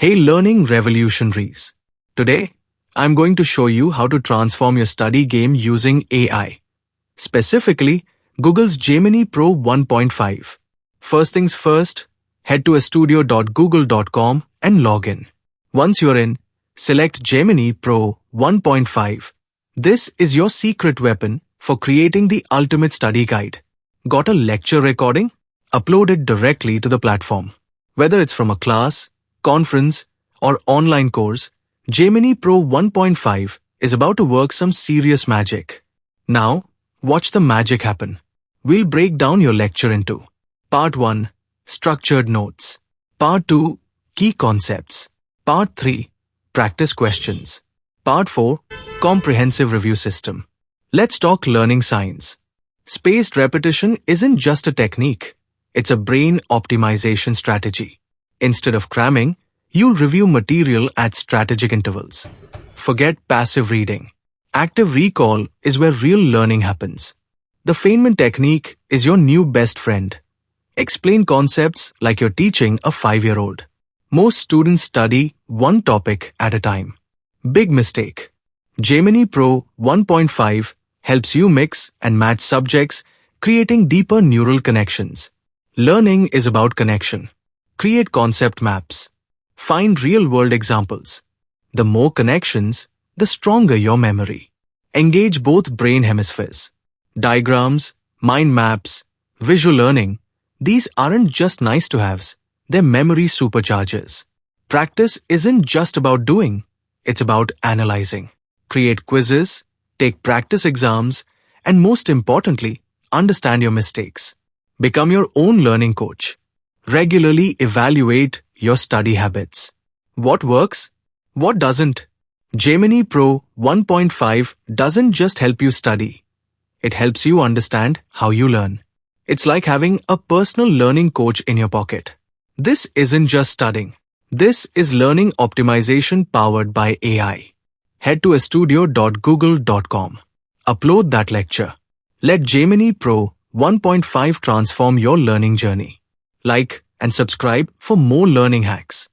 Hey learning revolutionaries. Today, I'm going to show you how to transform your study game using AI. Specifically, Google's Gemini Pro 1.5. First things first, head to studio.google.com and log in. Once you're in, select Gemini Pro 1.5. This is your secret weapon for creating the ultimate study guide. Got a lecture recording? Upload it directly to the platform. Whether it's from a class, conference, or online course, Gemini Pro 1.5 is about to work some serious magic. Now, watch the magic happen. We'll break down your lecture into Part 1, Structured Notes. Part 2, Key Concepts. Part 3, Practice Questions. Part 4, Comprehensive Review System. Let's talk learning science. Spaced repetition isn't just a technique. It's a brain optimization strategy. Instead of cramming, you'll review material at strategic intervals. Forget passive reading. Active recall is where real learning happens. The Feynman technique is your new best friend. Explain concepts like you're teaching a 5-year-old. Most students study one topic at a time. Big mistake. Gemini Pro 1.5 helps you mix and match subjects, creating deeper neural connections. Learning is about connection. Create concept maps. Find real-world examples. The more connections, the stronger your memory. Engage both brain hemispheres. Diagrams, mind maps, visual learning. These aren't just nice-to-haves. They're memory superchargers. Practice isn't just about doing. It's about analyzing. Create quizzes, take practice exams, and most importantly, understand your mistakes. Become your own learning coach. Regularly evaluate your study habits. What works? What doesn't? Gemini Pro 1.5 doesn't just help you study. It helps you understand how you learn. It's like having a personal learning coach in your pocket. This isn't just studying. This is learning optimization powered by AI. Head to studio.google.com. Upload that lecture. Let Gemini Pro 1.5 transform your learning journey. Like and subscribe for more learning hacks.